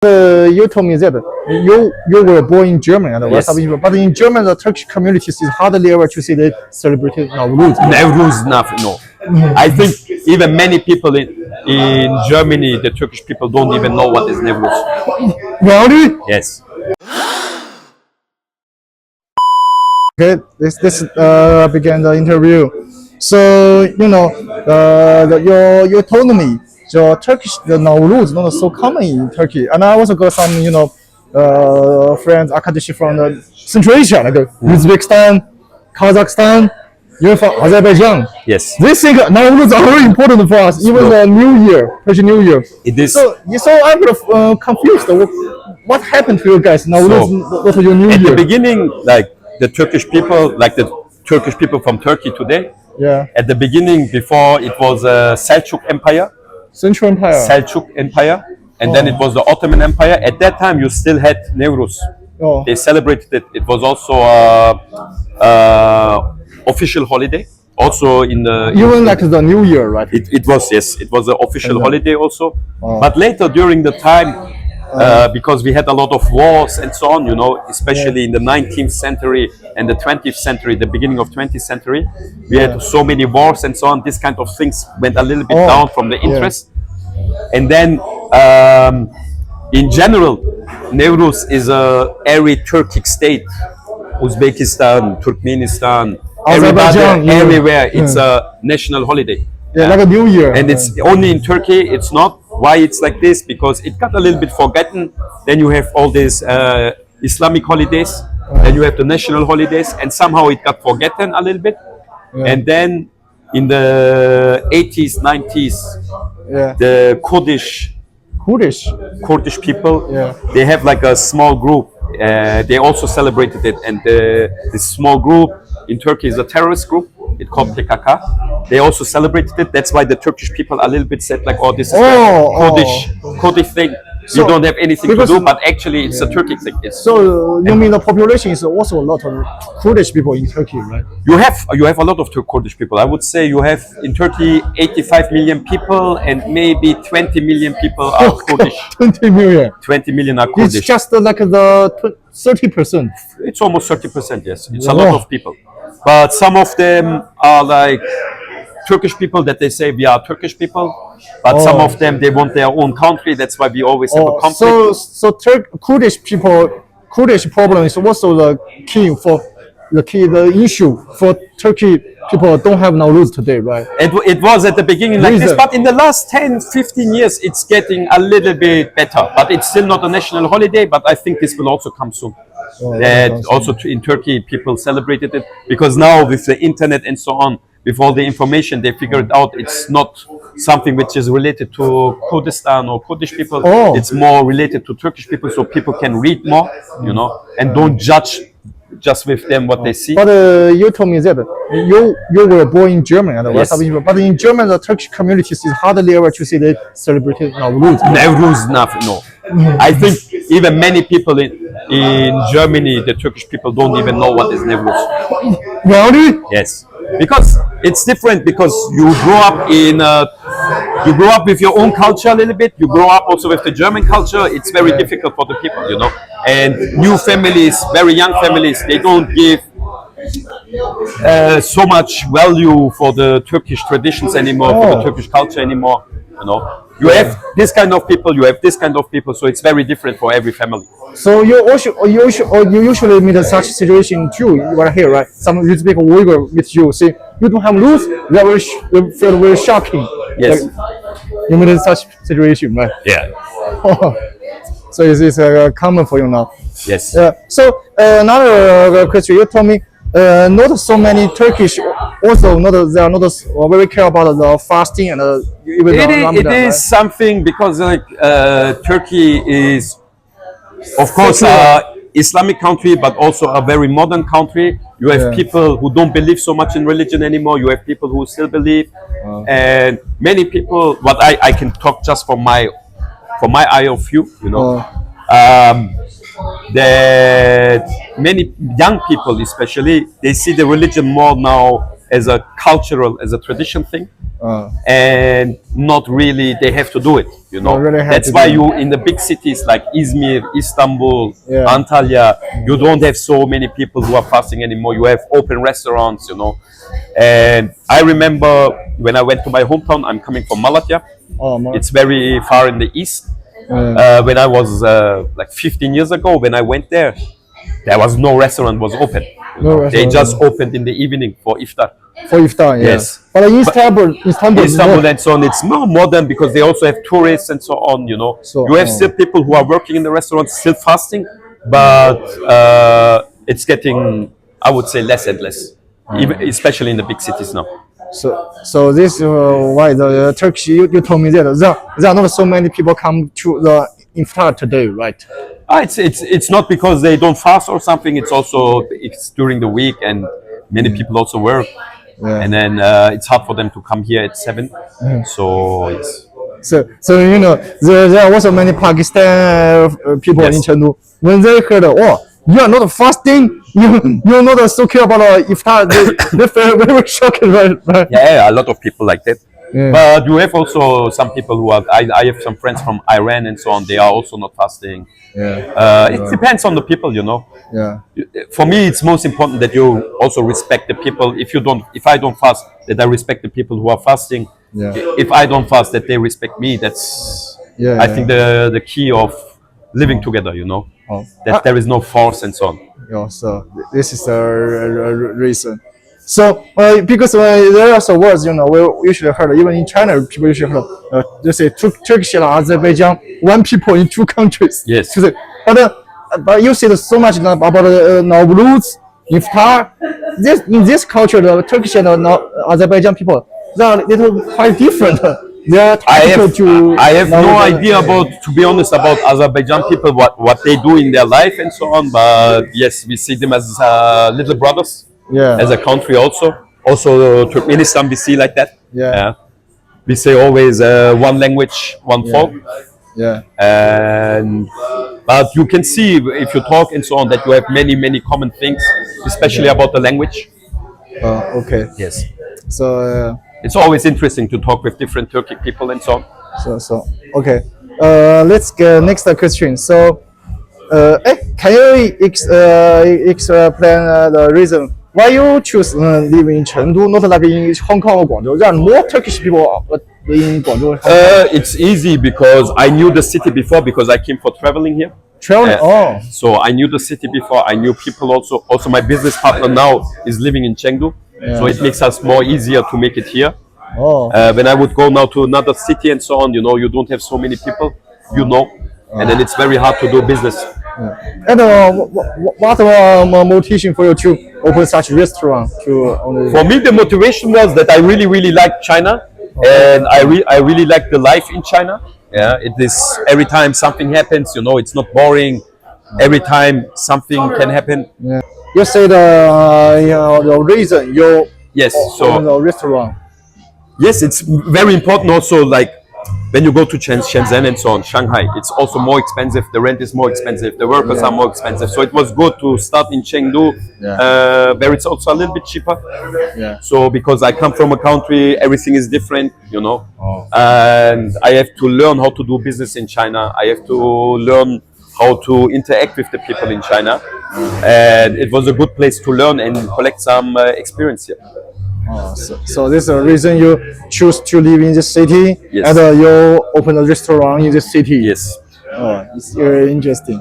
You told me that you were born in Germany and Yes. but in Germany the Turkish communities is hardly ever to see they celebrate Nowruz. Nowruz, no. I think even many people in Germany, the Turkish people don't even know what is Nowruz. Really? Yes. Okay, this began the interview. So you told me the Turkish the Nowruz not so common in Turkey, and I also got some friends Akadeshi from the Central Asia like Uzbekistan, Kazakhstan. You're from Azerbaijan. Yes. They think Nowruz are very important for us, even the New Year, Persian New Year. It is. So I'm kind of confused. What happened to you guys? Nowruz, what was your New At Year? the beginning, like the Turkish people from Turkey today. Yeah. At the beginning, before it was Selçuk Empire. Central Empire. Selçuk Empire, and then it was the Ottoman Empire. At that time, you still had Nowruz. Oh. They celebrated it. It was also official holiday. Also in the Even like the New Year, right? it was, yes, it was an official holiday also. Oh. But later during the time, because we had a lot of wars and so on, especially in the 19th century and the 20th century, the beginning of 20th century, we had so many wars and so on. This kind of things went a little bit down from the interest. And then, in general, Nowruz is a every Turkic state, Uzbekistan, Turkmenistan, everywhere. It's a national holiday. Yeah, like a New Year. And it's only in Turkey. It's not. Why it's like this? Because it got a little bit forgotten. Then you have all these Islamic holidays. Then you have the national holidays, and somehow it got forgotten a little bit. And then in the 80s, 90s, the Kurdish people, they have like a small group. They also celebrated it, and this small group in Turkey is a terrorist group. It's called PKK. They also celebrated it. That's why the Turkish people a little bit said like, "Oh, this is the Kurdish thing. You don't have anything to do." But actually, it's a Turkic thing. So you mean the population is also a lot of Kurdish people in Turkey, right? You have a lot of Kurdish people. I would say you have in Turkey 85 million people, and maybe 20 million people are Kurdish. 20 million. 20 million are Kurdish. It's just like the 30%. It's almost 30%. Yes, it's a lot of people. But some of them are like Turkish people that they say we are Turkish people, but some of them they want their own country. That's why we always have a conflict. So Kurdish problem is also the issue for Turkey people don't have Nowruz today, right? It was at the beginning like this, but in the last 10, 15 years, it's getting a little bit better. But it's still not a national holiday, but I think this will also come soon. That also in Turkey, people celebrated it, because now with the internet and so on, with all the information, they figured out it's not something which is related to Kurdistan or Kurdish people. It's more related to Turkish people, so people can read more, and don't judge just with them what they see. But you told me that you were born in Germany and but in Germany the Turkish communities is hardly ever to see they celebrate Nowruz. Nowruz, no. I think even many people in Germany, the Turkish people don't even know what is Nowruz. Really? Yes, because it's different. Because you grow up with your own culture a little bit. You grow up also with the German culture. It's very difficult for the people, And new families, very young families, they don't give so much value for the Turkish traditions anymore, for the Turkish culture anymore. You have this kind of people, you have this kind of people, so it's very different for every family. So you usually meet such situation too. You are here, right? Some Uzbek Uyghur meet you, say you don't have rules. They feel very shocking. Yes, you meet such situation, right? Yeah. So it's common for you now. Yes. So another question, you told me not so many Turkish also they are not very care about the fasting and even Ramadan, it is right? Something because Turkey is of course Islamic country, but also a very modern country. You have people who don't believe so much in religion anymore. You have people who still believe, and many people. What I can talk just from my eye of view, that many young people, especially, they see the religion more now as a cultural, as a tradition thing, Uh, and not really they have to do it. You know, Not really have that's to why do it. you in the big cities like Izmir, Istanbul, Yeah. Antalya, you don't have so many people who are fasting anymore. You have open restaurants, you know. And I remember when I went to my hometown. I'm coming from Malatya. It's very far in the east. When I was like 15 years ago, when I went there was no restaurant was open. No They restaurant. just opened in the evening for iftar. For iftar, yeah. Yes. But in Istanbul, Istanbul and so on, it's more modern because they also have tourists and so on. You know, So, you have still people who are working in the restaurants, still fasting, but it's getting, I would say, less and less, even especially in the big cities now. so this why the Turkish you told me that there are not so many people come to the iftar today, right? It's not because they don't fast or something. It's during the week and many people also work, and then it's hard for them to come here at 7. So yes. So you know there are also many Pakistan people in Yes. Chengdu. When they heard, oh, you are not fasting, you're not so care about iftar, they feel very shocked, right? Yeah, a lot of people like that. Yeah. But you have also some people who are. I have some friends from Iran and so on. They are also not fasting. Yeah. It depends on the people, you know. Yeah. For me, it's most important that you also respect the people. If I don't fast, that I respect the people who are fasting. Yeah. If I don't fast, that they respect me. That's Yeah, I think the key of living together, you know. Oh. That there is no force and so on. Yeah, so this is the reason. So because there are some words, you know, we usually heard, even in China, people usually heard, they say Turkish and Azerbaijan, one people in two countries. Yes. But you said so much about Nowruz, Iftar. In this culture, the Turkish and Azerbaijan people, they are little quite different. They are I have no idea to be honest, about Azerbaijan people, what they do in their life and so on. But yes, we see them as little brothers. Yeah. As a country also. Also Turkmenistan we see like that. Yeah. We say always one language, one folk. Yeah. But you can see if you talk and so on that you have many common things, especially about the language. Okay. Yes. So. It's always interesting to talk with different Turkic people and so on. So okay. Let's get next question. So, can you explain the reason why you choose live in Chengdu, not like in Hong Kong or Guangzhou? There are more Turkish people in Guangzhou. It's easy because I knew the city before because I came for traveling here. Traveling. So I knew the city before. I knew people also. Also, my business partner now is living in Chengdu. So it makes us more easier to make it here. When I would go now to another city and so on, you know, you don't have so many people, you know, and then it's very hard to do business. And what motivation for you to open such a restaurant? For me, the motivation was that I really like China, and I really like the life in China. Yeah, it is every time something happens, you know, it's not boring. Every time something can happen. Yeah. You say the reason you open the restaurant. Yes, it's very important also, like when you go to Shenzhen and so on, Shanghai, it's also more expensive. The rent is more expensive. The workers are more expensive. So it was good to start in Chengdu, where it's also a little bit cheaper. Yeah. So because I come from a country, everything is different, you know, and I have to learn how to do business in China. I have to learn how to interact with the people in China, and it was a good place to learn and collect some experience here. So this is the reason you choose to live in this city, Yes. and you open a restaurant in this city. Yes. It's very interesting.